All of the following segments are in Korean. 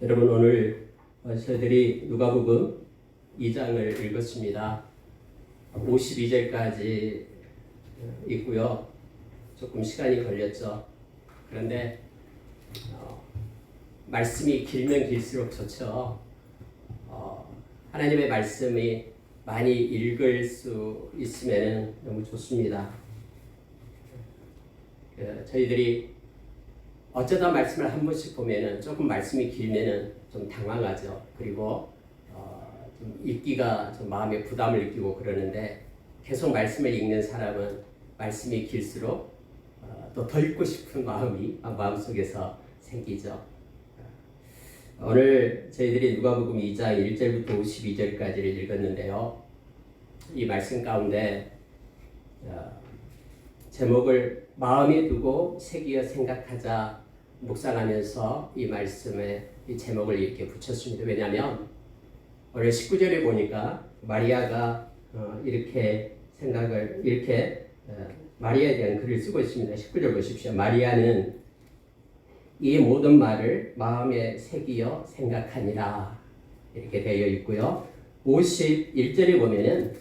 여러분 오늘 저희들이 누가복음 2장을 읽었습니다. 52절까지 있고요. 조금 시간이 걸렸죠. 그런데 말씀이 길면 길수록 좋죠. 하나님의 말씀이 많이 읽을 수 있으면 너무 좋습니다. 저희들이 어쩌다 말씀을 한 번씩 보면은 조금 말씀이 길면은 좀 당황하죠. 그리고 좀 읽기가 좀 마음에 부담을 느끼고 그러는데 계속 말씀을 읽는 사람은 말씀이 길수록 또 더 읽고 싶은 마음이 마음속에서 생기죠. 오늘 저희들이 누가복음 2장 1절부터 52절까지를 읽었는데요. 이 말씀 가운데 제목을 마음에 두고 새기어 생각하자 묵상하면서 이 말씀에 이 제목을 이렇게 붙였습니다. 왜냐하면 오늘 19절에 보니까 마리아가 이렇게 마리아에 대한 글을 쓰고 있습니다. 19절 보십시오. 마리아는 이 모든 말을 마음에 새기어 생각하니라 이렇게 되어 있고요. 51절에 보면은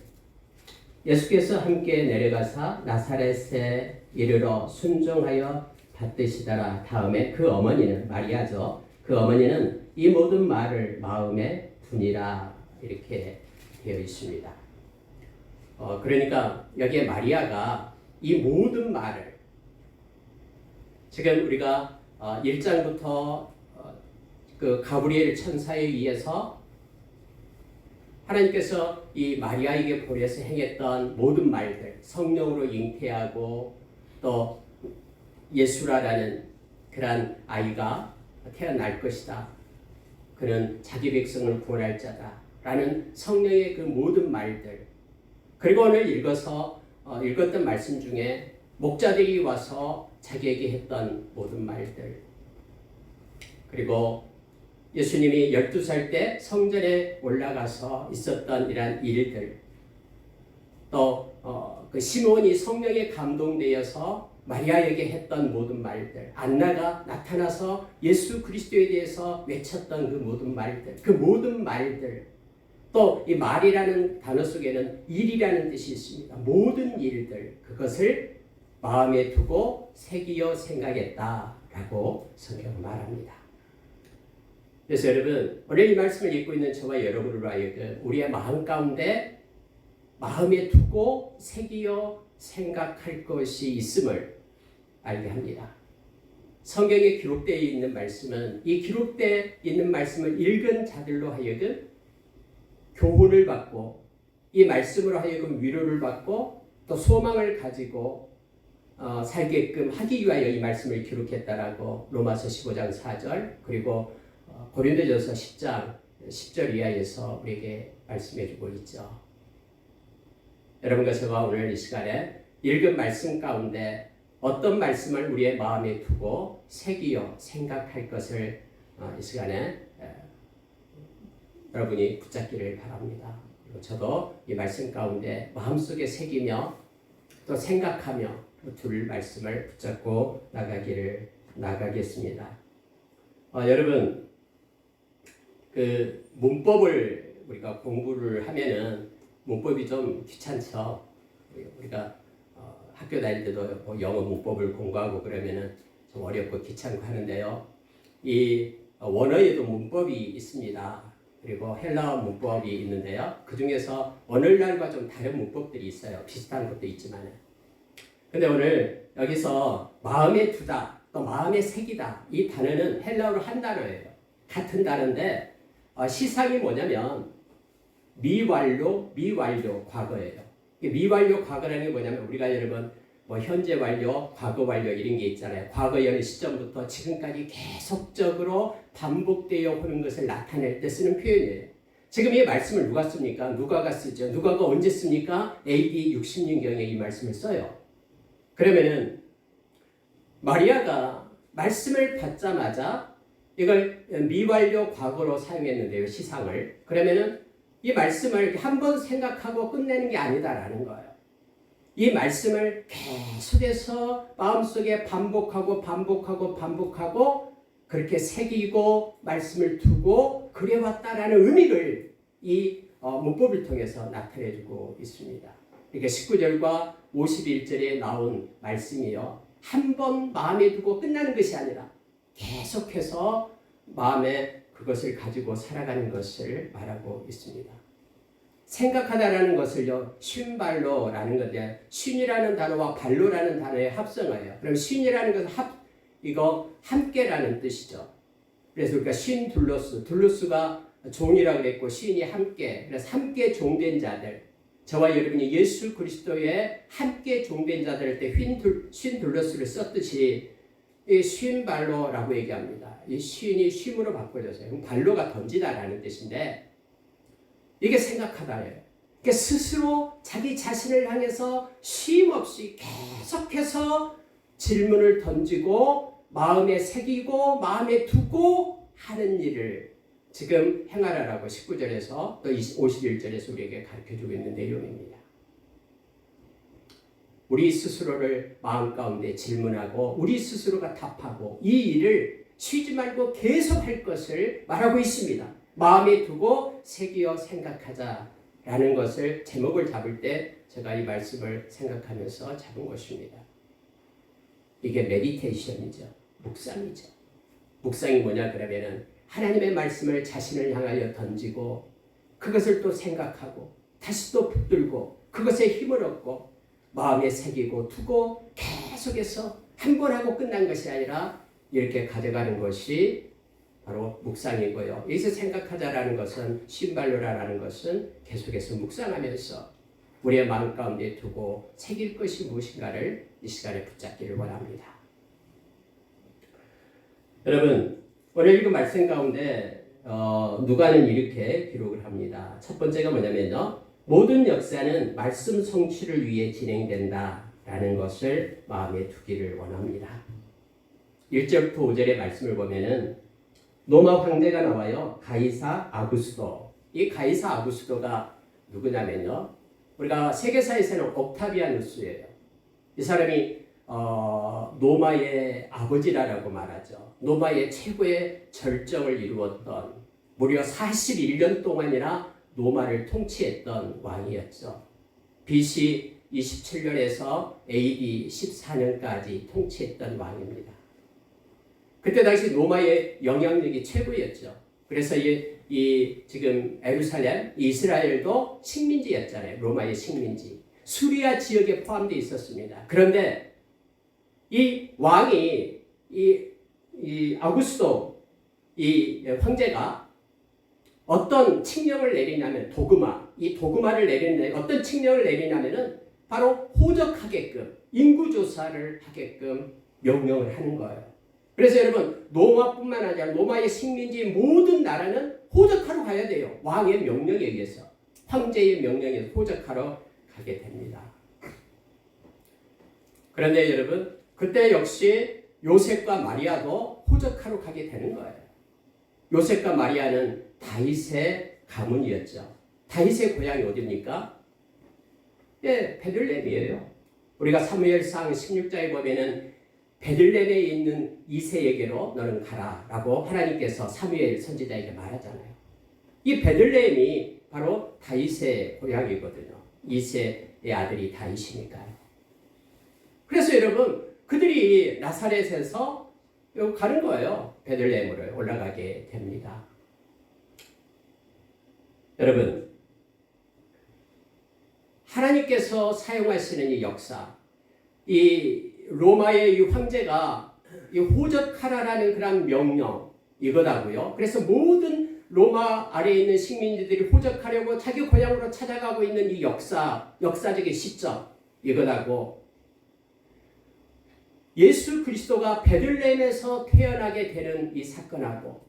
예수께서 함께 내려가사 나사렛에 이르러 순종하여 받으시더라. 다음에 그 어머니는 마리아죠. 그 어머니는 이 모든 말을 마음에 두니라 이렇게 되어 있습니다. 그러니까 여기에 마리아가 이 모든 말을 지금 우리가 1장부터 그 가브리엘 천사에 의해서 하나님께서 이 마리아에게 보내서 행했던 모든 말들, 성령으로 잉태하고 또 예수라라는 그런 아이가 태어날 것이다. 그는 자기 백성을 구원할 자다. 라는 성령의 그 모든 말들. 그리고 오늘 읽었던 말씀 중에 목자들이 와서 자기에게 했던 모든 말들. 그리고 예수님이 12살 때 성전에 올라가서 있었던 이러한 일들. 또 그 시몬이 성령에 감동되어서 마리아에게 했던 모든 말들, 안나가 나타나서 예수 그리스도에 대해서 외쳤던 그 모든 말들, 또 이 말이라는 단어 속에는 일이라는 뜻이 있습니다. 모든 일들, 그것을 마음에 두고 새기어 생각했다라고 성경은 말합니다. 그래서 여러분, 오늘 이 말씀을 읽고 있는 저와 여러분으로 하여금 우리의 마음 가운데 마음에 두고 새기어 생각할 것이 있음을 알게 합니다. 성경에 기록되어 있는 말씀은 이 기록되어 있는 말씀을 읽은 자들로 하여금 교훈을 받고 이 말씀으로 하여금 위로를 받고 또 소망을 가지고 살게끔 하기 위하여 이 말씀을 기록했다라고 로마서 15장 4절 그리고 고린도전서 10장 10절 이하에서 우리에게 말씀해주고 있죠. 여러분과 제가 오늘 이 시간에 읽은 말씀 가운데 어떤 말씀을 우리의 마음에 두고 새기어 생각할 것을 이 시간에 여러분이 붙잡기를 바랍니다. 그리고 저도 이 말씀 가운데 마음속에 새기며 또 생각하며 둘 말씀을 붙잡고 나가겠습니다. 여러분, 그 문법을 우리가 공부를 하면은 문법이 좀 귀찮죠. 우리가 학교 다닐 때도 영어 문법을 공부하고 그러면은 좀 어렵고 귀찮고 하는데요. 이 원어에도 문법이 있습니다. 그리고 헬라어 문법이 있는데요. 그 중에서 오늘날과 좀 다른 문법들이 있어요. 비슷한 것도 있지만. 근데 오늘 여기서 마음에 두다, 또 마음에 새기다. 이 단어는 헬라어로 한 단어예요. 같은 단어인데 시상이 뭐냐면 미완료 과거예요. 미완료 과거라는 게 뭐냐면 우리가 여러분 현재 완료, 과거 완료 이런 게 있잖아요. 과거의 어느 시점부터 지금까지 계속적으로 반복되어 오는 것을 나타낼 때 쓰는 표현이에요. 지금 이 말씀을 누가 씁니까? 누가가 쓰죠. 누가가 언제 씁니까? AD 60년경에 이 말씀을 써요. 그러면은 마리아가 말씀을 받자마자 이걸 미완료 과거로 사용했는데요. 시상을. 그러면은 이 말씀을 한 번 생각하고 끝내는 게 아니다라는 거예요. 이 말씀을 계속해서 마음속에 반복하고 그렇게 새기고 말씀을 두고 그래왔다라는 의미를 이 문법을 통해서 나타내주고 있습니다. 그러니까 19절과 51절에 나온 말씀이요, 한 번 마음에 두고 끝나는 것이 아니라 계속해서 마음에 그것을 가지고 살아가는 것을 말하고 있습니다. 생각하다라는 것을요, 쉰발로라는 건데, 쉰이라는 단어와 발로라는 단어의 합성어예요. 그럼 쉰이라는 것은 이거 함께라는 뜻이죠. 그래서 우리가 쉰 둘로스가 종이라고 그랬고, 쉰이 함께, 그래서 함께 종된 자들, 저와 여러분이 예수 그리스도의 함께 종된 자들 할 때 쉰 둘로스를 썼듯이 이 쉰 발로라고 얘기합니다. 이 쉰이 쉼으로 바꿔졌어요. 그럼 발로가 던지다라는 뜻인데, 이게 생각하다예요. 그러니까 스스로 자기 자신을 향해서 쉼 없이 계속해서 질문을 던지고 마음에 새기고 마음에 두고 하는 일을 지금 행하라라고 19절에서 또 51절에서 우리에게 가르쳐주고 있는 내용입니다. 우리 스스로를 마음 가운데 질문하고 우리 스스로가 답하고 이 일을 쉬지 말고 계속 할 것을 말하고 있습니다. 마음에 두고 새기어 생각하자라는 것을 제목을 잡을 때 제가 이 말씀을 생각하면서 잡은 것입니다. 이게 메디테이션이죠. 묵상이죠. 묵상이 뭐냐 그러면은 하나님의 말씀을 자신을 향하여 던지고 그것을 또 생각하고 다시 또 붙들고 그것에 힘을 얻고 마음에 새기고 두고 계속해서 한 번 하고 끝난 것이 아니라 이렇게 가져가는 것이 바로 묵상이고요. 여기서 생각하자라는 것은 신발로라는 것은 계속해서 묵상하면서 우리의 마음 가운데 두고 새길 것이 무엇인가를 이 시간에 붙잡기를 원합니다. 여러분, 오늘 읽은 말씀 가운데 누가는 이렇게 기록을 합니다. 첫 번째가 뭐냐면요, 모든 역사는 말씀 성취를 위해 진행된다라는 것을 마음에 두기를 원합니다. 1절부터 5절의 말씀을 보면은 로마 황제가 나와요. 가이사 아구스도. 이 가이사 아구스도가 누구냐면요, 우리가 세계사에서는 옥타비아누스예요. 이 사람이 로마의 아버지라고 말하죠. 로마의 최고의 절정을 이루었던, 무려 41년 동안이나 로마를 통치했던 왕이었죠. BC 27년에서 AD 14년까지 통치했던 왕입니다. 그때 당시 로마의 영향력이 최고였죠. 그래서 지금 예루살렘, 이스라엘도 식민지였잖아요. 로마의 식민지. 수리아 지역에 포함되어 있었습니다. 그런데 이 왕이 이 아구스도 이 황제가 어떤 칙령을 내리냐면 이 도그마를 내리는데 어떤 칙령을 내리냐면은 바로 호적하게끔 인구조사를 하게끔 명령을 하는 거예요. 그래서 여러분, 로마뿐만 아니라 로마의 식민지 모든 나라는 호적하러 가야 돼요. 왕의 명령에 의해서, 황제의 명령에 의해서 호적하러 가게 됩니다. 그런데 여러분, 그때 역시 요셉과 마리아도 호적하러 가게 되는 거예요. 요셉과 마리아는 다윗의 가문이었죠. 다윗의 고향이 어디입니까? 예, 베들레헴이에요. 우리가 사무엘상 16장에 보면은 베들레헴에 있는 이새에게로 너는 가라라고 하나님께서 사무엘 선지자에게 말하잖아요. 이 베들레헴이 바로 다윗의 고향이거든요. 이새의 아들이 다윗이니까요. 그래서 여러분, 그들이 나사렛에서 가는 거예요. 베들레헴으로 올라가게 됩니다. 여러분, 하나님께서 사용하시는 이 역사, 이 로마의 이 황제가 이 호적하라라는 그런 명령 이거다고요. 그래서 모든 로마 아래에 있는 식민지들이 호적하려고 자기 고향으로 찾아가고 있는 이 역사적인 시점 이거다고. 예수 그리스도가 베들레헴에서 태어나게 되는 이 사건하고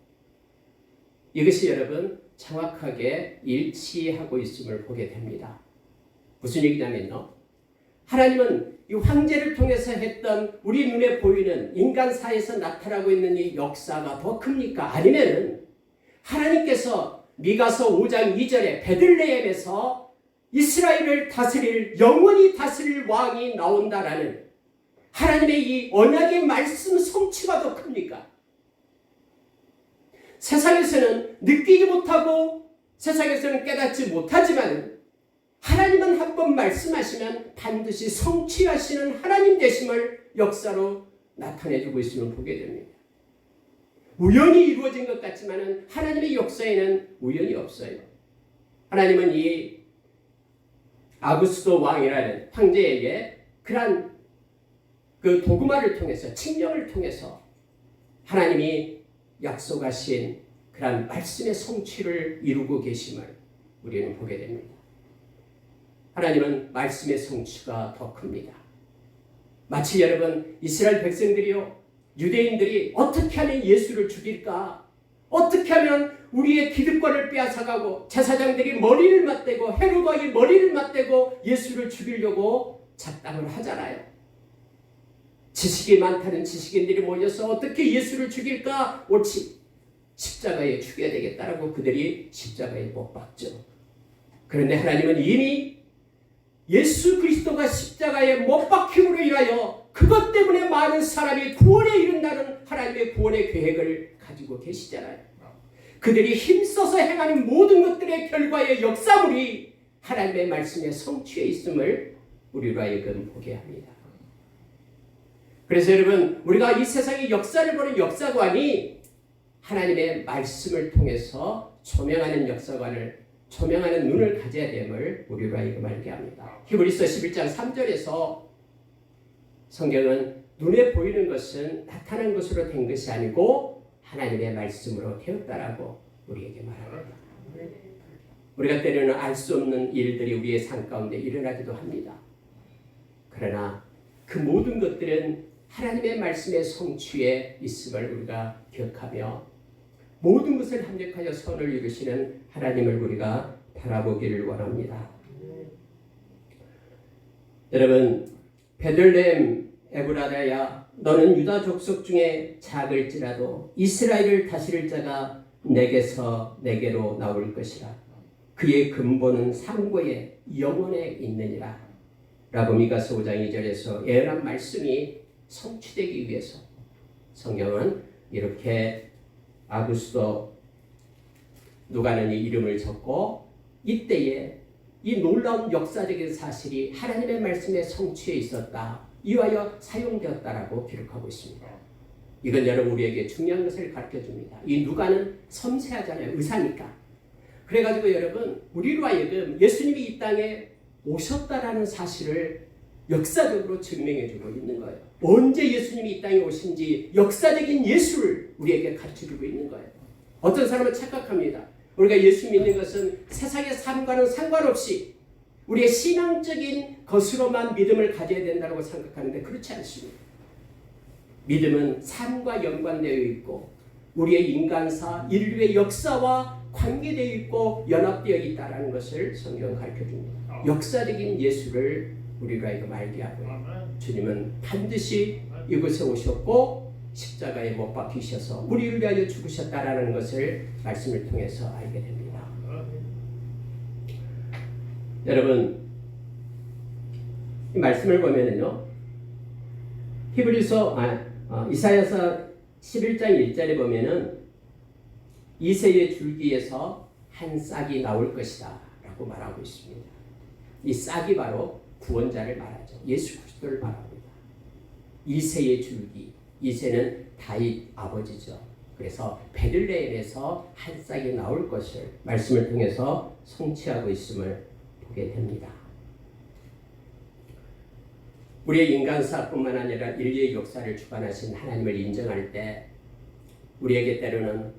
이것이 여러분 정확하게 일치하고 있음을 보게 됩니다. 무슨 얘기냐면요, 하나님은 이 황제를 통해서 했던 우리 눈에 보이는 인간사에서 나타나고 있는 이 역사가 더 큽니까? 아니면은 하나님께서 미가서 5장 2절에 베들레헴에서 이스라엘을 다스릴, 영원히 다스릴 왕이 나온다라는 하나님의 이 언약의 말씀 성취가 더 큽니까? 세상에서는 느끼지 못하고 세상에서는 깨닫지 못하지만 하나님은 한 번 말씀하시면 반드시 성취하시는 하나님 되심을 역사로 나타내주고 있음을 보게 됩니다. 우연히 이루어진 것 같지만 하나님의 역사에는 우연이 없어요. 하나님은 이 아구스도 왕이라는 황제에게 그러한 그 도구마를 통해서 칙령을 통해서 하나님이 약속하신 그러한 말씀의 성취를 이루고 계심을 우리는 보게 됩니다. 하나님은 말씀의 성취가 더 큽니다. 마치 여러분 이스라엘 백성들이요 유대인들이 어떻게 하면 예수를 죽일까? 어떻게 하면 우리의 기득권을 빼앗아가고 제사장들이 머리를 맞대고 헤롯 왕이 머리를 맞대고 예수를 죽이려고 작당을 하잖아요. 지식이 많다는 지식인들이 모여서 어떻게 예수를 죽일까? 옳지. 십자가에 죽여야 되겠다라고 그들이 십자가에 못 박죠. 그런데 하나님은 이미 예수 그리스도가 십자가에 못 박힘으로 인하여 그것 때문에 많은 사람이 구원에 이른다는 하나님의 구원의 계획을 가지고 계시잖아요. 그들이 힘써서 행하는 모든 것들의 결과의 역사물이 하나님의 말씀의 성취에 있음을 우리로 하여금 보게 합니다. 그래서 여러분 우리가 이 세상의 역사를 보는 역사관이 하나님의 말씀을 통해서 조명하는 역사관을 조명하는 눈을 가져야 됨을 우리로 하여금 알게 합니다. 히브리서 11장 3절에서 성경은 눈에 보이는 것은 나타난 것으로 된 것이 아니고 하나님의 말씀으로 되었다라고 우리에게 말합니다. 우리가 때로는 알 수 없는 일들이 우리의 삶 가운데 일어나기도 합니다. 그러나 그 모든 것들은 하나님의 말씀의 성취에 있음을 우리가 기억하며 모든 것을 합력하여 선을 이루시는 하나님을 우리가 바라보기를 원합니다. 여러분 베들레헴 에브라다야 너는 유다 족속 중에 작을지라도 이스라엘을 다스릴 자가 내게로 나올 것이라. 그의 근본은 상고에 영원에 있느니라. 라고 미가서 5장 2절에서 예언한 말씀이 성취되기 위해서 성경은 이렇게 아구스도 누가는 이 이름을 적고 이때에 이 놀라운 역사적인 사실이 하나님의 말씀의 성취에 있었다. 이와여 사용되었다라고 기록하고 있습니다. 이건 여러분 우리에게 중요한 것을 가르쳐줍니다. 이 누가는 섬세하잖아요. 의사니까. 그래가지고 여러분 우리로 하여금 예수님이 이 땅에 오셨다라는 사실을 역사적으로 증명해주고 있는 거예요. 언제 예수님이 이 땅에 오신지 역사적인 예수를 우리에게 가르쳐주고 있는 거예요. 어떤 사람은 착각합니다. 우리가 예수 믿는 것은 세상의 삶과는 상관없이 우리의 신앙적인 것으로만 믿음을 가져야 된다고 생각하는데 그렇지 않습니다. 믿음은 삶과 연관되어 있고 우리의 인간사, 인류의 역사와 관계되어 있고 연합되어 있다는 것을 성경은 가르쳐줍니다. 역사적인 예수를 우리가 이거 알게 하고요. 주님은 반드시 이곳에 오셨고 십자가에 못 박히셔서 우리를 위하여 죽으셨다라는 것을 말씀을 통해서 알게 됩니다. 여러분 이 말씀을 보면은요 히브리서 이사야서 11장 1절에 보면은 이새의 줄기에서 한 싹이 나올 것이다 라고 말하고 있습니다. 이 싹이 바로 구원자를 말하죠. 예수 그리스도를 말합니다. 이새의 줄기, 이새는 다윗 아버지죠. 그래서 베들레헴에서 한 싹이 나올 것을 말씀을 통해서 성취하고 있음을 보게 됩니다. 우리의 인간사뿐만 아니라 인류의 역사를 주관하신 하나님을 인정할 때 우리에게 때로는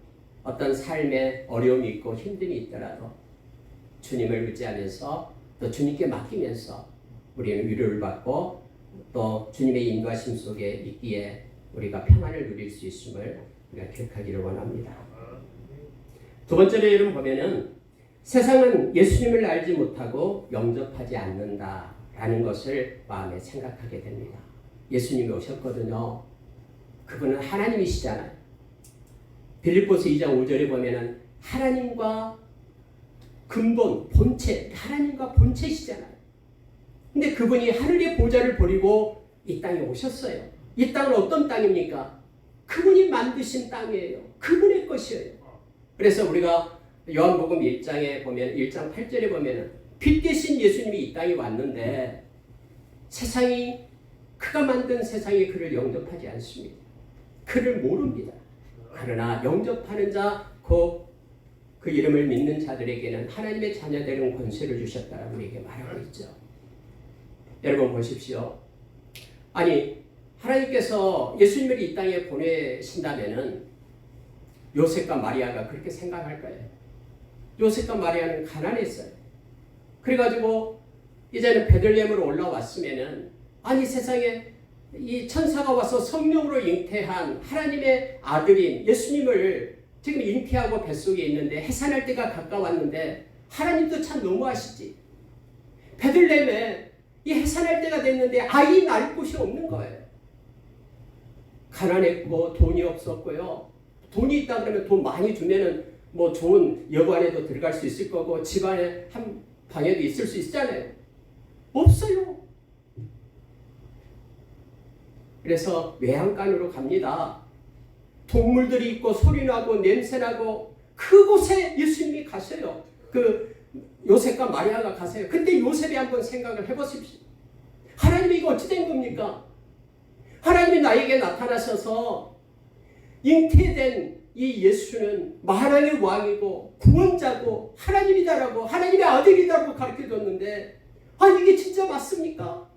어떤 삶에 어려움이 있고 힘듦이 있더라도 주님을 의지하면서 또 주님께 맡기면서 우리는 위로를 받고 또 주님의 인도하심 속에 있기에 우리가 평안을 누릴 수 있음을 우리가 기억하기를 원합니다. 두 번째로 여러분 보면은 세상은 예수님을 알지 못하고 영접하지 않는다라는 것을 마음에 생각하게 됩니다. 예수님이 오셨거든요. 그분은 하나님이시잖아요. 빌립보서 2장 5절에 보면은 하나님과 근본, 본체, 하나님과 본체시잖아요. 근데 그분이 하늘의 보좌를 버리고 이 땅에 오셨어요. 이 땅은 어떤 땅입니까? 그분이 만드신 땅이에요. 그분의 것이에요. 그래서 우리가 요한복음 1장에 보면 1장 8절에 보면 빛 대신 예수님이 이 땅에 왔는데 세상이 그가 만든 세상이 그를 영접하지 않습니다. 그를 모릅니다. 그러나 영접하는 자, 그 이름을 믿는 자들에게는 하나님의 자녀되는 권세를 주셨다라고 우리에게 말하고 있죠. 여러분 보십시오. 아니 하나님께서 예수님을 이 땅에 보내신다면은 요셉과 마리아가 그렇게 생각할 거예요. 요셉과 마리아는 가난했어요. 그래가지고 이제는 베들레헴으로 올라왔으면은 아니 세상에 이 천사가 와서 성령으로 잉태한 하나님의 아들인 예수님을 지금 잉태하고 뱃속에 있는데 해산할 때가 가까웠는데 하나님도 참 너무하시지. 베들레헴에 이 해산할 때가 됐는데 아이 낳을 곳이 없는 거예요. 가난했고 돈이 없었고요. 돈이 있다 그러면 돈 많이 주면은 뭐 좋은 여관에도 들어갈 수 있을 거고 집안에 한 방에도 있을 수 있잖아요. 없어요. 그래서 외양간으로 갑니다. 동물들이 있고 소리나고 냄새나고 그곳에 예수님이 가세요. 그 요셉과 마리아가 가세요. 근데 요셉이 한번 생각을 해보십시오. 하나님이 이거 어찌 된 겁니까? 하나님이 나에게 나타나셔서 잉태된 이 예수는 만왕의 왕이고 구원자고 하나님이다라고 하나님의 아들이다라고 가르쳐줬는데 이게 진짜 맞습니까?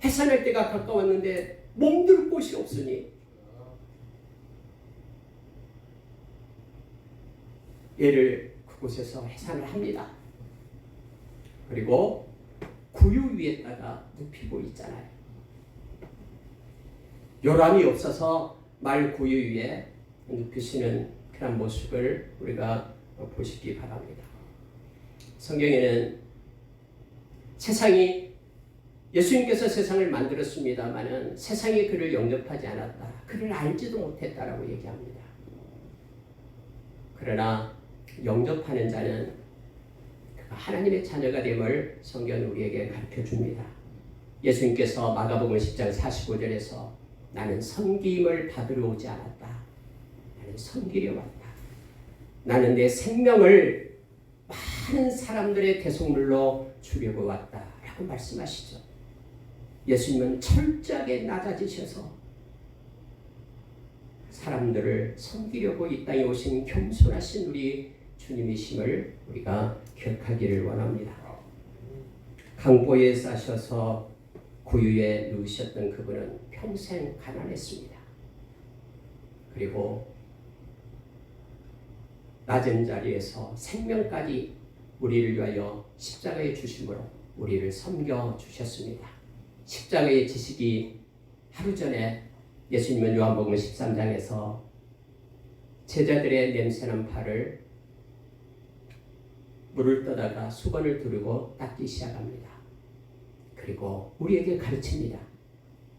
해산할 때가 가까웠는데 몸둘 곳이 없으니 얘를 그곳에서 해산을 합니다. 그리고 구유 위에다가 눕히고 있잖아요. 요람이 없어서 말 구유 위에 눕히시는 그런 모습을 우리가 보시기 바랍니다. 성경에는 세상이 예수님께서 세상을 만들었습니다마는 세상이 그를 영접하지 않았다. 그를 알지도 못했다라고 얘기합니다. 그러나 영접하는 자는 그가 하나님의 자녀가 됨을 성경은 우리에게 가르쳐 줍니다. 예수님께서 마가복음 10장 45절에서 나는 섬김을 받으러 오지 않았다. 나는 섬기려 왔다. 나는 내 생명을 많은 사람들의 대속물로 주려고 왔다. 라고 말씀하시죠. 예수님은 철저하게 낮아지셔서 사람들을 섬기려고 이 땅에 오신 겸손하신 우리 주님이심을 우리가 기억하기를 원합니다. 강보에 싸셔서 구유에 누우셨던 그분은 평생 가난했습니다. 그리고 낮은 자리에서 생명까지 우리를 위하여 십자가에 주심으로 우리를 섬겨 주셨습니다. 십자가의 지식이 하루 전에 예수님은 요한복음 13장에서 제자들의 냄새난 팔을 물을 떠다가 수건을 두르고 닦기 시작합니다. 그리고 우리에게 가르칩니다.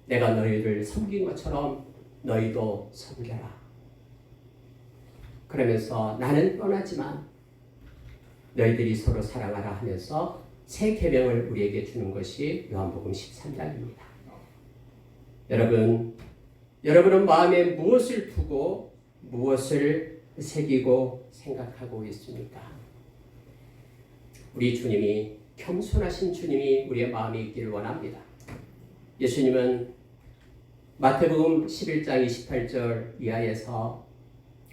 내가 너희를 섬긴 것처럼 너희도 섬겨라. 그러면서 나는 떠나지만 너희들이 서로 사랑하라 하면서 새 계명을 우리에게 주는 것이 요한복음 13장입니다. 여러분은 마음에 무엇을 두고 무엇을 새기고 생각하고 있습니까? 우리 주님이 겸손하신 주님이 우리의 마음에 있기를 원합니다. 예수님은 마태복음 11장 28절 이하에서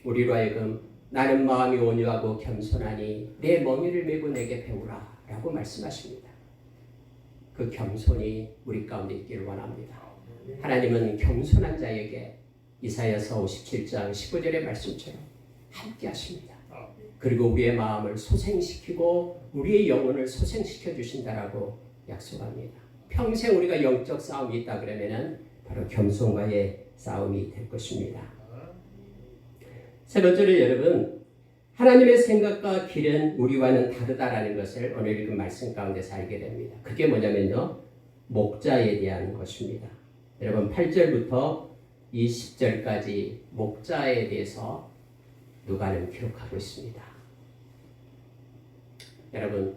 우리로 하여금 나는 마음이 온유하고 겸손하니 내 멍에를 메고 내게 배우라 라고 말씀하십니다. 그 겸손이 우리 가운데 있기를 원합니다. 하나님은 겸손한 자에게 이사야서 57장 15절의 말씀처럼 함께 하십니다. 그리고 우리의 마음을 소생시키고 우리의 영혼을 소생시켜 주신다라고 약속합니다. 평생 우리가 영적 싸움이 있다 그러면은 바로 겸손과의 싸움이 될 것입니다. 세 번째로 여러분, 하나님의 생각과 길은 우리와는 다르다라는 것을 오늘 읽은 말씀 가운데서 알게 됩니다. 그게 뭐냐면요, 목자에 대한 것입니다. 여러분 8절부터 20절까지 목자에 대해서 누가는 기록하고 있습니다. 여러분,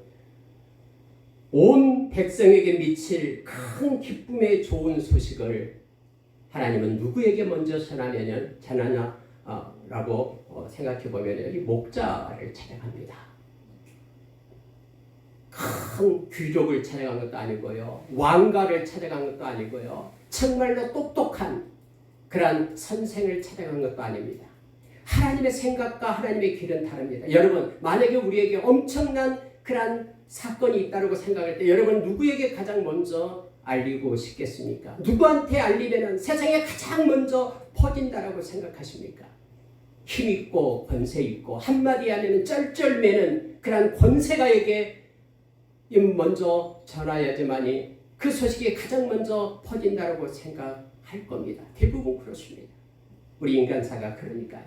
온 백성에게 미칠 큰 기쁨의 좋은 소식을 하나님은 누구에게 먼저 전하냐라고 생각해 보면 여기 목자를 찾아갑니다. 큰 귀족을 찾아간 것도 아니고요, 왕가를 찾아간 것도 아니고요, 정말로 똑똑한 그런 선생을 찾아간 것도 아닙니다. 하나님의 생각과 하나님의 길은 다릅니다. 여러분, 만약에 우리에게 엄청난 그런 사건이 있다고 생각할 때 여러분 누구에게 가장 먼저 알리고 싶겠습니까? 누구한테 알리면 세상에 가장 먼저 퍼진다라고 생각하십니까? 힘있고 권세있고 한마디 하면 쩔쩔매는 그런 권세가에게 먼저 전하야지만이 그 소식이 가장 먼저 퍼진다라고 생각할 겁니다. 대부분 그렇습니다. 우리 인간사가 그러니까요.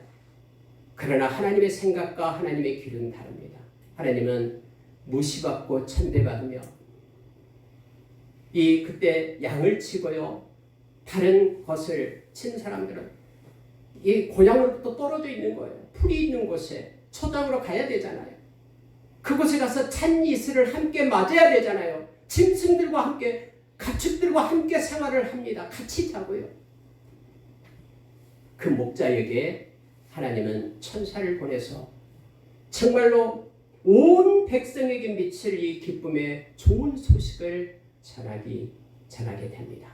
그러나 하나님의 생각과 하나님의 길은 다릅니다. 하나님은 무시받고 천대받으며 그때 양을 치고요, 다른 것을 친 사람들은 이 고향으로부터 떨어져 있는 거예요. 풀이 있는 곳에 초장으로 가야 되잖아요. 그곳에 가서 찬 이슬을 함께 맞아야 되잖아요. 짐승들과 함께, 가축들과 함께 생활을 합니다. 같이 자고요. 그 목자에게 하나님은 천사를 보내서 정말로 온 백성에게 미칠 이 기쁨의 좋은 소식을 전하게 됩니다.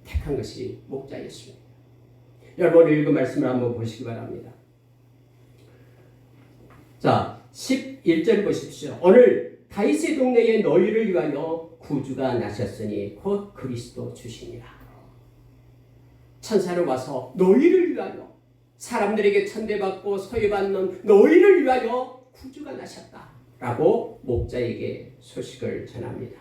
택한 것이 목자였습니다. 여러분, 읽은 말씀을 한번 보시기 바랍니다. 자, 11절 보십시오. 오늘 다윗의 동네에 너희를 위하여 구주가 나셨으니 곧 그리스도 주시니라. 천사는 와서 너희를 위하여, 사람들에게 천대받고 소유받는 너희를 위하여 구주가 나셨다라고 목자에게 소식을 전합니다.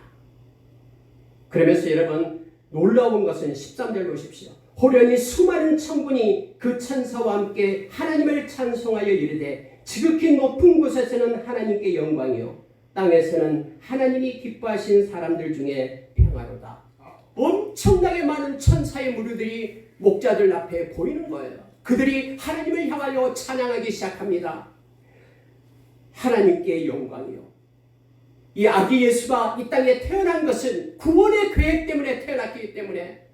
그러면서 여러분, 놀라운 것은 13절 보십시오. 호련히 수많은 천군이 그 천사와 함께 하나님을 찬송하여 이르되 지극히 높은 곳에서는 하나님께 영광이요 땅에서는 하나님이 기뻐하신 사람들 중에 평화로다. 엄청나게 많은 천사의 무리들이 목자들 앞에 보이는 거예요. 그들이 하나님을 향하여 찬양하기 시작합니다. 하나님께 영광이요. 이 아기 예수가 이 땅에 태어난 것은 구원의 계획 때문에 태어났기 때문에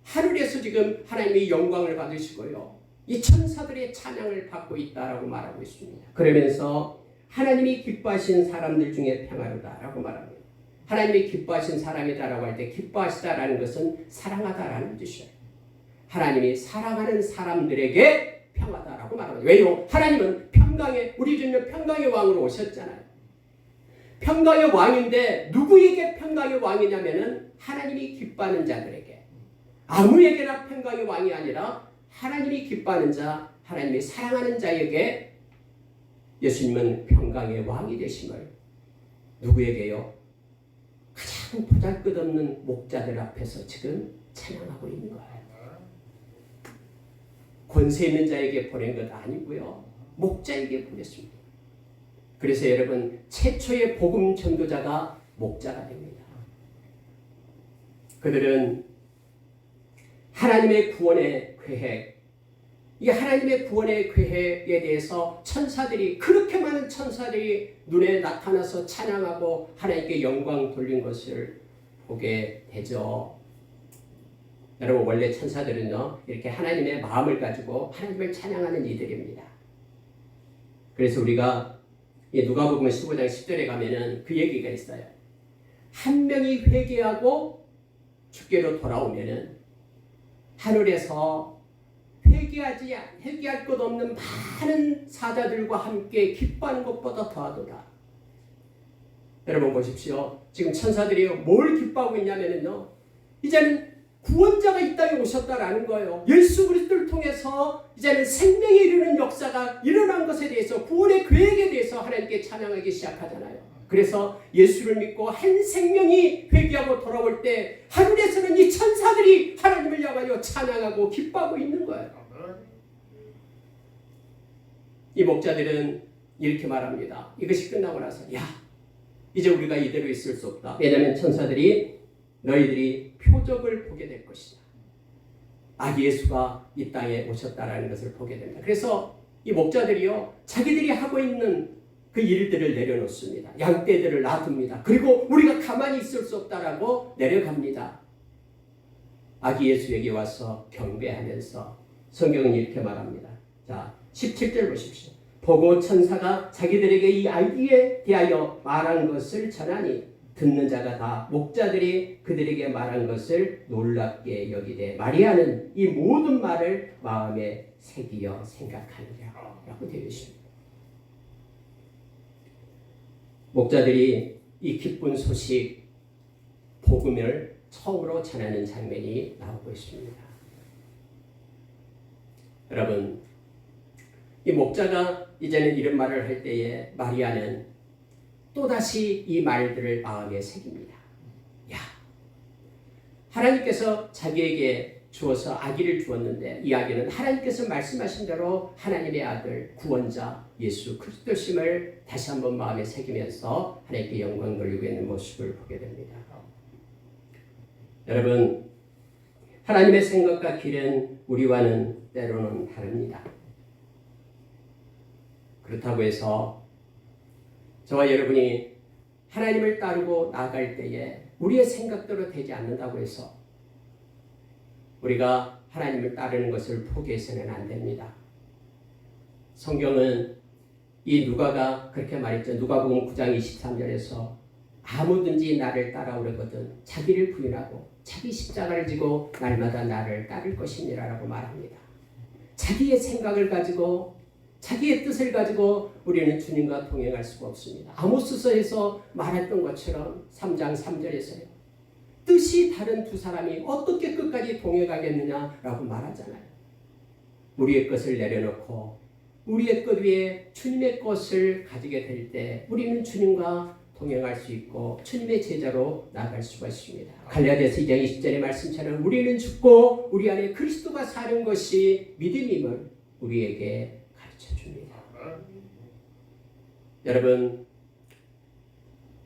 하늘에서 지금 하나님이 영광을 받으시고요, 이 천사들의 찬양을 받고 있다라고 말하고 있습니다. 그러면서 하나님이 기뻐하신 사람들 중에 평화로다라고 말합니다. 하나님이 기뻐하신 사람이다라고 할 때 기뻐하시다라는 것은 사랑하다라는 뜻이에요. 하나님이 사랑하는 사람들에게 평화다라고 말합니다. 왜요? 하나님은 우리 주님은 평강의 왕으로 오셨잖아요. 평강의 왕인데 누구에게 평강의 왕이냐면은 하나님이 기뻐하는 자들에게, 아무에게나 평강의 왕이 아니라 하나님이 기뻐하는 자, 하나님이 사랑하는 자에게 예수님은 평강의 왕이 되심을 누구에게요? 가장 보잘것없는 목자들 앞에서 지금 찬양하고 있는 거예요. 권세 있는 자에게 보낸 것 아니고요, 목자에게 보냈습니다. 그래서 여러분, 최초의 복음 전도자가 목자가 됩니다. 그들은 하나님의 구원의 계획, 이 하나님의 구원의 계획에 대해서 그렇게 많은 천사들이 눈에 나타나서 찬양하고 하나님께 영광 돌린 것을 보게 되죠. 여러분, 원래 천사들은요, 이렇게 하나님의 마음을 가지고 하나님을 찬양하는 이들입니다. 그래서 우리가 누가복음 15장 10절에 가면은 그 얘기가 있어요. 한 명이 회개하고 주께로 돌아오면은 하늘에서 회개할 것 없는 많은 사자들과 함께 기뻐하는 것보다 더하도다. 여러분 보십시오. 지금 천사들이 뭘 기뻐하고 있냐면요, 이제는 구원자가 이 땅에 오셨다라는 거예요. 예수 그리스도를 통해서 이제는 생명에 이르는 역사가 일어난 것에 대해서, 구원의 계획에 대해서 하나님께 찬양하기 시작하잖아요. 그래서 예수를 믿고 한 생명이 회개하고 돌아올 때 하늘에서는 이 천사들이 하나님을 향하여 찬양하고 기뻐하고 있는 거예요. 이 목자들은 이렇게 말합니다. 이것이 끝나고 나서, 이제 우리가 이대로 있을 수 없다. 왜냐하면 천사들이 너희들이 표적을 보게 될 것이다. 아기 예수가 이 땅에 오셨다라는 것을 보게 됩니다. 그래서 이 목자들이요, 자기들이 하고 있는 그 일들을 내려놓습니다. 양떼들을 놔둡니다. 그리고 우리가 가만히 있을 수 없다라고 내려갑니다. 아기 예수에게 와서 경배하면서 성경은 이렇게 말합니다. 자, 17절 보십시오. 보고 천사가 자기들에게 이 아기에 대하여 말한 것을 전하니 듣는 자가 다 목자들이 그들에게 말한 것을 놀랍게 여기되 마리아는 이 모든 말을 마음에 새기어 생각하니라 라고 되어 있습니다. 목자들이 이 기쁜 소식 복음을 처음으로 전하는 장면이 나오고 있습니다. 여러분, 이 목자가 이제는 이런 말을 할 때에 마리아는 또다시 이 말들을 마음에 새깁니다. 야, 하나님께서 자기에게 주어서 아기를 주었는데 이 아기는 하나님께서 말씀하신 대로 하나님의 아들 구원자 예수 그리스도심을 다시 한번 마음에 새기면서 하나님께 영광 돌리고 있는 모습을 보게 됩니다. 여러분, 하나님의 생각과 길은 우리와는 때로는 다릅니다. 그렇다고 해서 저와 여러분이 하나님을 따르고 나아갈 때에 우리의 생각대로 되지 않는다고 해서 우리가 하나님을 따르는 것을 포기해서는 안 됩니다. 성경은 이 누가가 그렇게 말했죠. 누가복음 9장 23절에서 아무든지 나를 따라오려거든 자기를 부인하고 자기 십자가를 지고 날마다 나를 따를 것이니라 라고 말합니다. 자기의 생각을 가지고 자기의 뜻을 가지고 우리는 주님과 동행할 수가 없습니다. 아모스서에서 말했던 것처럼 3장 3절에서요. 뜻이 다른 두 사람이 어떻게 끝까지 동행하겠느냐라고 말하잖아요. 우리의 것을 내려놓고 우리의 것 위에 주님의 것을 가지게 될 때 우리는 주님과 동행할 수 있고 주님의 제자로 나아갈 수가 있습니다. 갈라디아서 2장 20절의 말씀처럼 우리는 죽고 우리 안에 그리스도가 사는 것이 믿음임을 우리에게 가르쳐줍니다. 여러분,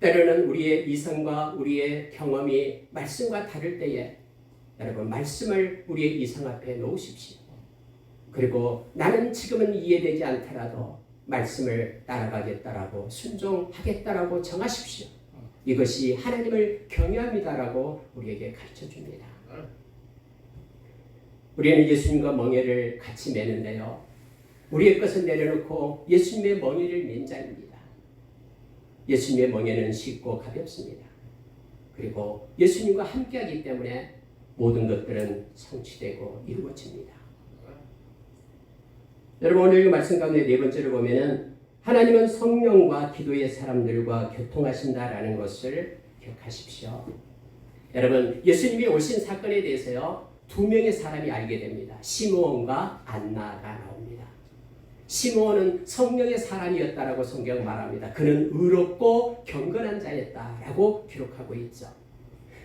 때로는 우리의 이성과 우리의 경험이 말씀과 다를 때에 여러분 말씀을 우리의 이성 앞에 놓으십시오. 그리고 나는 지금은 이해되지 않더라도 말씀을 따라가겠다라고 순종하겠다라고 정하십시오. 이것이 하나님을 경외합니다라고 우리에게 가르쳐줍니다. 우리는 예수님과 멍에를 같이 매는데요. 우리의 것을 내려놓고 예수님의 멍에를 맨 자입니다. 예수님의 멍에는 쉽고 가볍습니다. 그리고 예수님과 함께하기 때문에 모든 것들은 성취되고 이루어집니다. 여러분, 오늘 이 말씀 가운데 네 번째로 보면은 하나님은 성령과 기도의 사람들과 교통하신다라는 것을 기억하십시오. 여러분, 예수님이 오신 사건에 대해서요, 두 명의 사람이 알게 됩니다. 시므온과 안나가 나옵니다. 시므온은 성령의 사람이었다라고 성경 말합니다. 그는 의롭고 경건한 자였다라고 기록하고 있죠.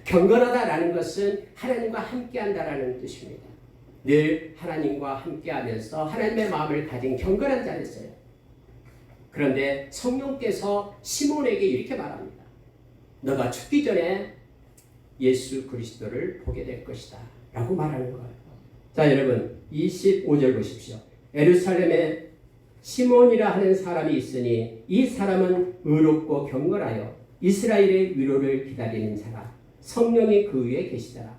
경건하다라는 것은 하나님과 함께한다라는 뜻입니다. 늘 하나님과 함께하면서 하나님의 마음을 가진 경건한 자였어요. 그런데 성령께서 시몬에게 이렇게 말합니다. 너가 죽기 전에 예수 그리스도를 보게 될 것이다 라고 말하는 거예요. 자, 여러분 25절 보십시오. 예루살렘에 시몬이라 하는 사람이 있으니 이 사람은 의롭고 경건하여 이스라엘의 위로를 기다리는 자라. 성령이 그 위에 계시더라.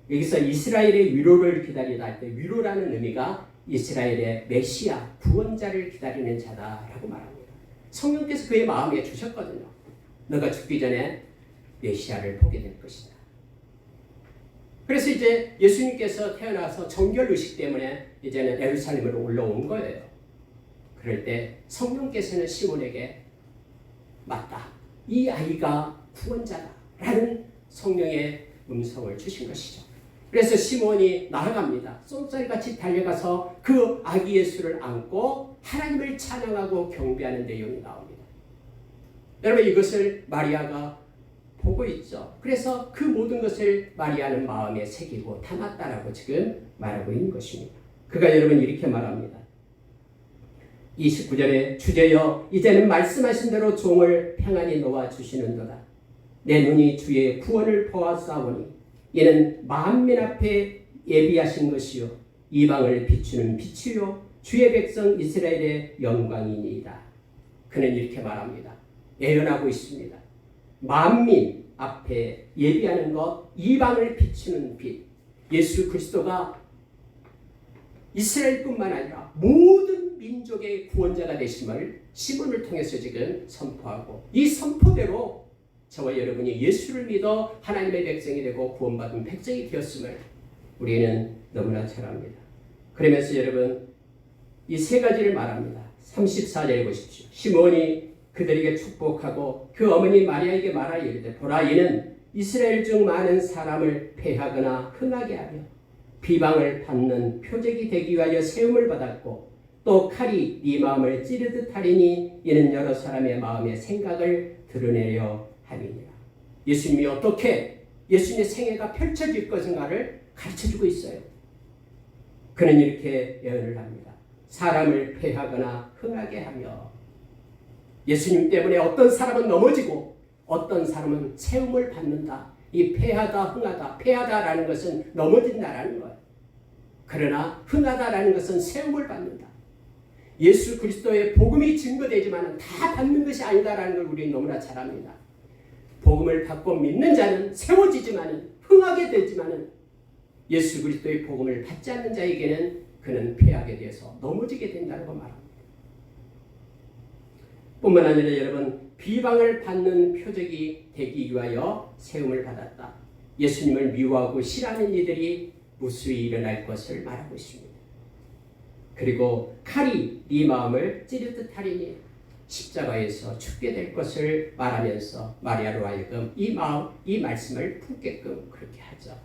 여기서 이스라엘의 위로를 기다리다 할 때 위로라는 의미가 이스라엘의 메시아 구원자를 기다리는 자다라고 말합니다. 성령께서 그의 마음에 주셨거든요. 너가 죽기 전에 메시아를 보게 될 것이다. 그래서 이제 예수님께서 태어나서 정결 의식 때문에 이제는 예루살렘으로 올라온 거예요. 그럴 때 성령께서는 시몬에게 맞다. 이 아이가 구원자다라는 성령의 음성을 주신 것이죠. 그래서 시몬이 나아갑니다. 쏜살같이 달려가서 그 아기 예수를 안고 하나님을 찬양하고 경배하는 내용이 나옵니다. 여러분, 이것을 마리아가 보고 있죠. 그래서 그 모든 것을 마리아는 마음에 새기고 담았다라고 지금 말하고 있는 것입니다. 그가 여러분 이렇게 말합니다. 29절에 주제여 이제는 말씀하신 대로 종을 평안히 놓아 주시는도다. 내 눈이 주의 구원을 보았사오니 이는 만민 앞에 예비하신 것이요 이방을 비추는 빛이요 주의 백성 이스라엘의 영광이니이다. 그는 이렇게 말합니다. 예언하고 있습니다. 만민 앞에 예비하는 것, 이방을 비추는 빛. 예수 그리스도가 이스라엘뿐만 아니라 모든 민족의 구원자가 되심을 시몬을 통해서 지금 선포하고, 이 선포대로 저와 여러분이 예수를 믿어 하나님의 백성이 되고 구원받은 백성이 되었음을 우리는 너무나 잘 압니다. 그러면서 여러분 이 세 가지를 말합니다. 34절에 보십시오. 시몬이 그들에게 축복하고 그 어머니 마리아에게 말하여 이르되 보라, 이는 이스라엘 중 많은 사람을 패하거나 흥하게 하며 비방을 받는 표적이 되기 위하여 세움을 받았고, 또 칼이 네 마음을 찌르듯 하리니 이는 여러 사람의 마음의 생각을 드러내려 함이니라. 예수님이 어떻게 예수님의 생애가 펼쳐질 것인가를 가르쳐주고 있어요. 그는 이렇게 예언을 합니다. 사람을 패하거나 흥하게 하며, 예수님 때문에 어떤 사람은 넘어지고 어떤 사람은 세움을 받는다. 이 패하다 흥하다, 패하다라는 것은 넘어진다라는 거예요. 그러나 흥하다라는 것은 세움을 받는다. 예수 그리스도의 복음이 증거되지만 다 받는 것이 아니다라는 걸 우리는 너무나 잘 압니다. 복음을 받고 믿는 자는 세워지지만 흥하게 되지만 예수 그리스도의 복음을 받지 않는 자에게는 그는 패하게 되어서 넘어지게 된다고 말합니다. 뿐만 아니라 여러분, 비방을 받는 표적이 되기 위하여 세움을 받았다. 예수님을 미워하고 싫어하는 이들이 무수히 일어날 것을 말하고 있습니다. 그리고 칼이 네 마음을 찌르듯 하리니 십자가에서 죽게 될 것을 말하면서 마리아로 하여금 이 말씀을 품게끔 그렇게 하죠.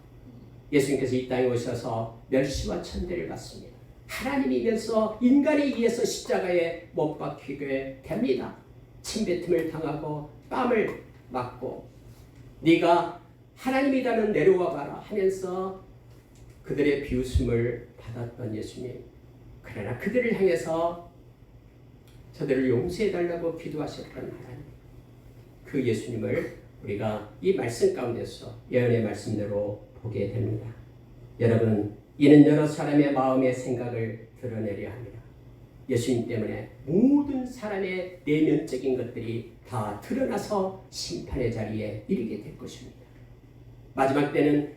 예수님께서 이 땅에 오셔서 멸시와 천대를 받습니다. 하나님이면서 인간에 의해서 십자가에 못 박히게 됩니다. 침뱉음을 당하고 뺨을 맞고 네가 하나님이다면 내려와 봐라 하면서 그들의 비웃음을 받았던 예수님. 그러나 그들을 향해서 저들을 용서해달라고 기도하셨던 하나님, 그 예수님을 우리가 이 말씀 가운데서 예언의 말씀대로 보게 됩니다. 여러분, 이는 여러 사람의 마음의 생각을 드러내려 합니다. 예수님 때문에 모든 사람의 내면적인 것들이 다 드러나서 심판의 자리에 이르게 될 것입니다. 마지막 때는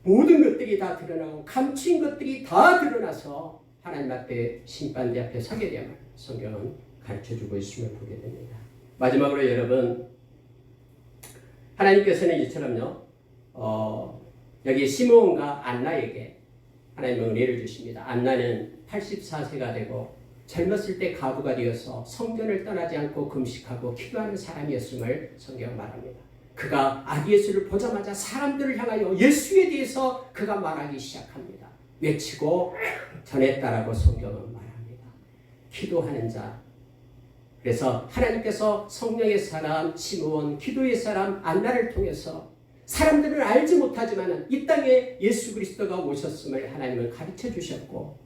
모든 것들이 다 드러나고 감추인 것들이 다 드러나서 하나님 앞에 심판대 앞에 서게 되면 성경은 가르쳐주고 있음을 보게 됩니다. 마지막으로 여러분, 하나님께서는 이처럼요, 여기 시므온과 안나에게 하나님은 은혜를 주십니다. 안나는 84세가 되고 젊었을 때 가부가 되어서 성전을 떠나지 않고 금식하고 기도하는 사람이었음을 성경은 말합니다. 그가 아기 예수를 보자마자 사람들을 향하여 예수에 대해서 그가 말하기 시작합니다. 외치고 전했다라고 성경은 말합니다. 기도하는 자. 그래서 하나님께서 성령의 사람 시므온, 기도의 사람 안나를 통해서 사람들은 알지 못하지만 이 땅에 예수 그리스도가 오셨음을 하나님은 가르쳐 주셨고,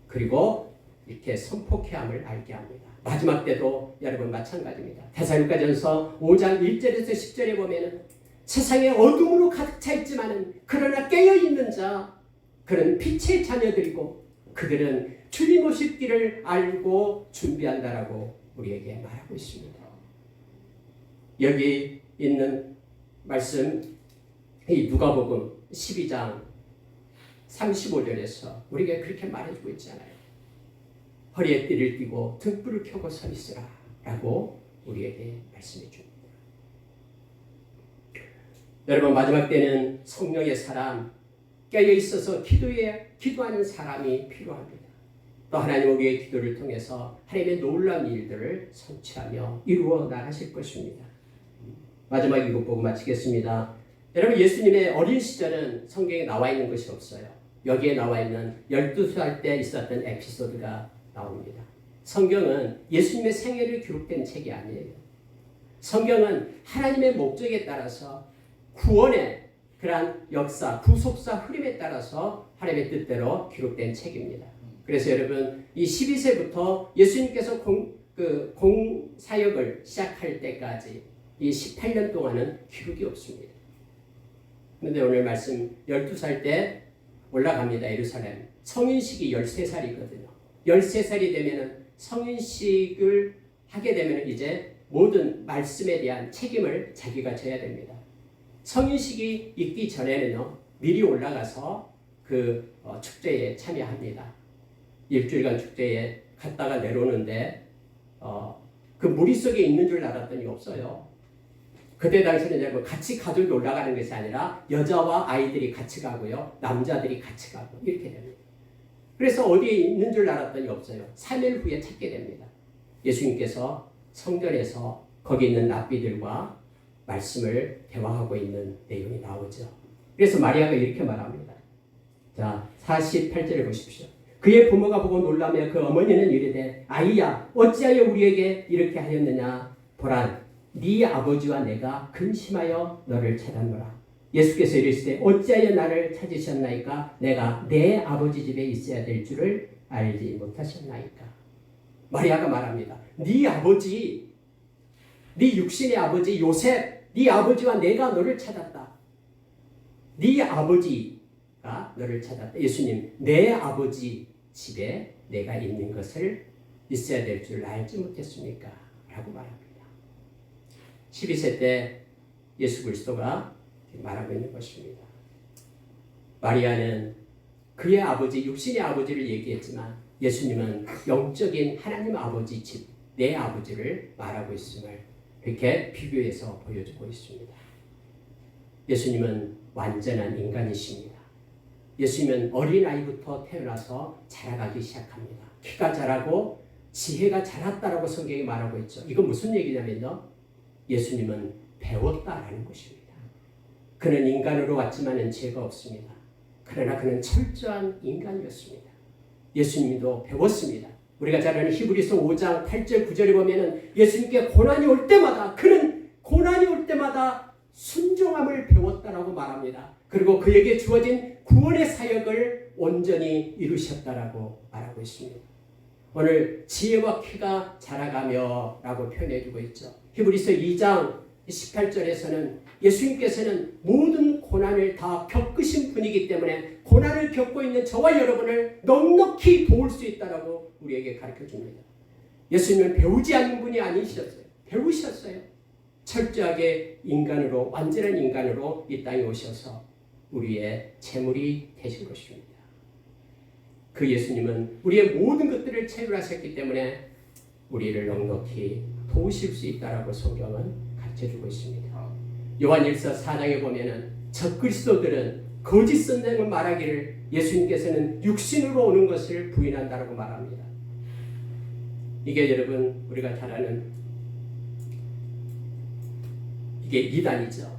그리고 이렇게 선포케함을 알게 합니다. 마지막 때도 여러분 마찬가지입니다. 데살로니가전서 5장 1절에서 10절에 보면은 세상에 어둠으로 가득 차 있지만은 그러나 깨어 있는 자, 그런 빛의 자녀들이고 그들은 주님 오실 길을 알고 준비한다라고 우리에게 말하고 있습니다. 여기 있는 말씀, 이 누가복음 12장 35절에서 우리에게 그렇게 말해주고 있잖아요. 허리에 띠를 띠고 등불을 켜고 서 있으라 라고 우리에게 말씀해 줍니다. 여러분, 마지막 때는 성령의 사람, 깨어 있어서 기도하는 사람이 필요합니다. 또 하나님 우리의 기도를 통해서 하나님의 놀라운 일들을 성취하며 이루어 나가실 것입니다. 마지막 이것 보고 마치겠습니다. 여러분, 예수님의 어린 시절은 성경에 나와 있는 것이 없어요. 여기에 나와 있는 12살 때 있었던 에피소드가 나옵니다. 성경은 예수님의 생애를 기록된 책이 아니에요. 성경은 하나님의 목적에 따라서 구원의 그러한 역사, 구속사 흐름에 따라서 하나님의 뜻대로 기록된 책입니다. 그래서 여러분, 이 12세부터 예수님께서 공사역을 시작할 때까지 이 18년 동안은 기록이 없습니다. 그런데 오늘 말씀 12살 때 올라갑니다. 예루살렘. 성인식이 13살이거든요. 13살이 되면 성인식을 하게 되면 이제 모든 말씀에 대한 책임을 자기가 져야 됩니다. 성인식이 있기 전에는요, 미리 올라가서 축제에 참여합니다. 일주일간 축제에 갔다가 내려오는데 그 무리 속에 있는 줄 알았더니 없어요. 그때 당시에는 여러분 같이 가족이 올라가는 것이 아니라 여자와 아이들이 같이 가고요. 남자들이 같이 가고 이렇게 됩니다. 그래서 어디에 있는 줄 알았더니 없어요. 3일 후에 찾게 됩니다. 예수님께서 성전에서 거기 있는 랍비들과 말씀을 대화하고 있는 내용이 나오죠. 그래서 마리아가 이렇게 말합니다. 자, 48절을 보십시오. 그의 부모가 보고 놀라며 그 어머니는 이르되 아이야 어찌하여 우리에게 이렇게 하였느냐 보라 네 아버지와 내가 근심하여 너를 찾았노라. 예수께서 이르시되 어찌하여 나를 찾으셨나이까 내가 내 아버지 집에 있어야 될 줄을 알지 못하셨나이까. 마리아가 말합니다. 네 아버지, 네 육신의 아버지 요셉, 네 아버지와 내가 너를 찾았다. 네 아버지가 너를 찾았다. 예수님, 내 아버지 집에 내가 있는 것을 있어야 될 줄 알지 못했습니까? 라고 말합니다. 12세 때 예수 그리스도가 말하고 있는 것입니다. 마리아는 그의 아버지, 육신의 아버지를 얘기했지만 예수님은 영적인 하나님 아버지 집, 내 아버지를 말하고 있음을 이렇게 비교해서 보여주고 있습니다. 예수님은 완전한 인간이십니다. 예수님은 어린아이부터 태어나서 자라가기 시작합니다. 키가 자라고 지혜가 자랐다라고 성경이 말하고 있죠. 이건 무슨 얘기냐면요. 예수님은 배웠다라는 것입니다. 그는 인간으로 왔지만은 죄가 없습니다. 그러나 그는 철저한 인간이었습니다. 예수님도 배웠습니다. 우리가 잘 아는 히브리서 5장 8절 9절에 보면은 예수님께 고난이 올 때마다 그는 고난이 올 때마다 순종함을 배웠다라고 말합니다. 그리고 그에게 주어진 구원의 사역을 온전히 이루셨다라고 말하고 있습니다. 오늘 지혜와 키가 자라가며 라고 표현해주고 있죠. 히브리서 2장 18절에서는 예수님께서는 모든 고난을 다 겪으신 분이기 때문에 고난을 겪고 있는 저와 여러분을 넉넉히 도울 수 있다라고 우리에게 가르쳐줍니다. 예수님은 배우지 않는 분이 아니셨어요. 배우셨어요. 철저하게 인간으로, 완전한 인간으로 이 땅에 오셔서 우리의 제물이 되신 것입니다. 그 예수님은 우리의 모든 것들을 체휼하셨기 때문에 우리를 넉넉히 도우실 수 있다라고 성경은 가르쳐주고 있습니다. 요한일서 4장에 보면은 적그리스도들은 거짓 선생을 말하기를 예수님께서는 육신으로 오는 것을 부인한다라고 말합니다. 이게 여러분 우리가 잘 아는 이게 이단이죠.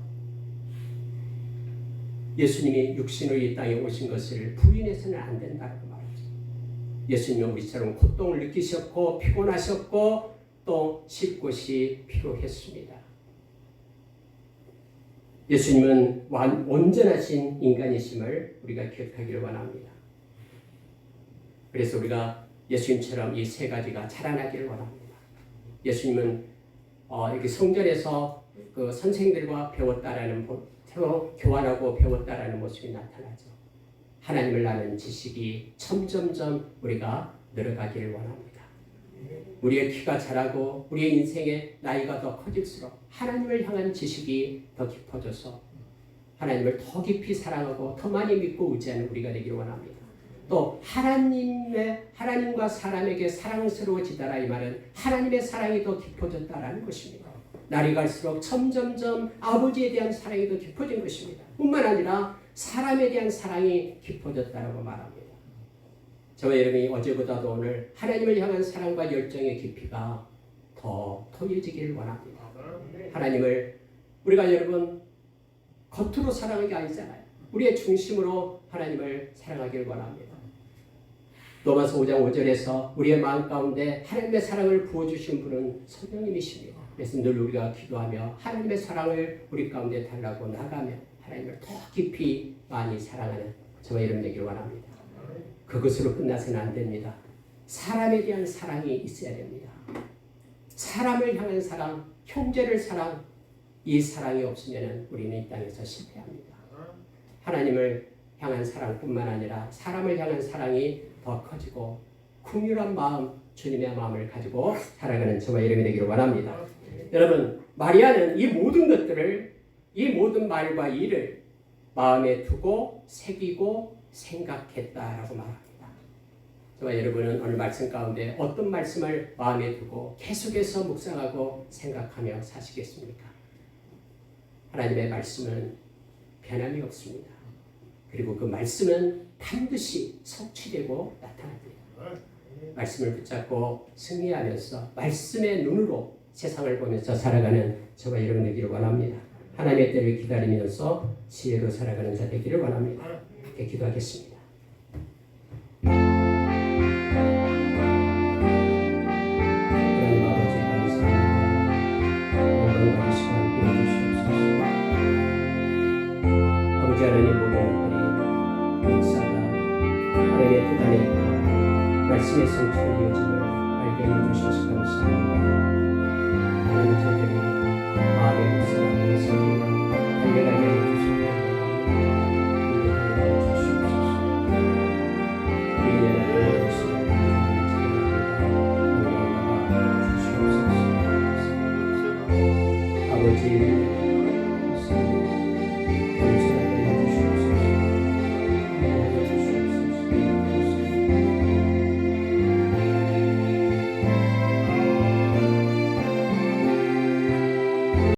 예수님이 육신으로 이 땅에 오신 것을 부인해서는 안 된다고 말하죠. 예수님은 우리처럼 고통을 느끼셨고 피곤하셨고 또 쉴 곳이 필요했습니다. 예수님은 온전하신 인간이심을 우리가 기억하기를 원합니다. 그래서 우리가 예수님처럼 이 세 가지가 자라나기를 원합니다. 예수님은 이렇게 성전에서 그 선생들과 배웠다라는 서로 교환하고 배웠다라는 모습이 나타나죠. 하나님을 아는 지식이 점점점 우리가 늘어가기를 원합니다. 우리의 키가 자라고 우리의 인생의 나이가 더 커질수록 하나님을 향한 지식이 더 깊어져서 하나님을 더 깊이 사랑하고 더 많이 믿고 의지하는 우리가 되기를 원합니다. 또 하나님과 사람에게 사랑스러워지다라 이 말은 하나님의 사랑이 더 깊어졌다라는 것입니다. 날이 갈수록 점점점 아버지에 대한 사랑이 더 깊어진 것입니다. 뿐만 아니라 사람에 대한 사랑이 깊어졌다라고 말합니다. 저와 여러분이 어제보다도 오늘 하나님을 향한 사랑과 열정의 깊이가 더 더해지기를 원합니다. 하나님을 우리가 여러분 겉으로 사랑하는 게 아니잖아요. 우리의 중심으로 하나님을 사랑하기를 원합니다. 로마서 5장 5절에서 우리의 마음 가운데 하나님의 사랑을 부어주신 분은 성령님이십니다. 그래서 늘 우리가 기도하며 하나님의 사랑을 우리 가운데 달라고 나가며 하나님을 더 깊이 많이 사랑하는 저와 여러분 되기를 원합니다. 그것으로 끝나서는 안 됩니다. 사람에 대한 사랑이 있어야 됩니다. 사람을 향한 사랑, 형제를 사랑, 이 사랑이 없으면 우리는 이 땅에서 실패합니다. 하나님을 향한 사랑뿐만 아니라 사람을 향한 사랑이 더 커지고 긍휼한 마음, 주님의 마음을 가지고 살아가는 저와 여러분이 되기를 원합니다. 여러분, 마리아는 이 모든 것들을, 이 모든 말과 일을 마음에 두고 새기고 생각했다라고 말합니다. 저와 여러분은 오늘 말씀 가운데 어떤 말씀을 마음에 두고 계속해서 묵상하고 생각하며 사시겠습니까? 하나님의 말씀은 변함이 없습니다. 그리고 그 말씀은 반드시 성취되고 나타납니다. 말씀을 붙잡고 승리하면서 말씀의 눈으로 세상을 보면서 살아가는 저와 여러분 되기를 원합니다. 하나님의 때를 기다리면서 지혜로 살아가는 자 되기를 원합니다. 이렇게 기도하겠습니다. 하나님 아버지 감사합니다. 영광과 주시고 함께 해주시옵소서. 아버지 하나님 모든 것들이 역사가 하나님의 뜻안에 말씀의 성취의 이어짐을 알게 해주셔서 감사합니다. 하나님 저희들이 마음의 묵상하며 성경을 달려가게 해주시고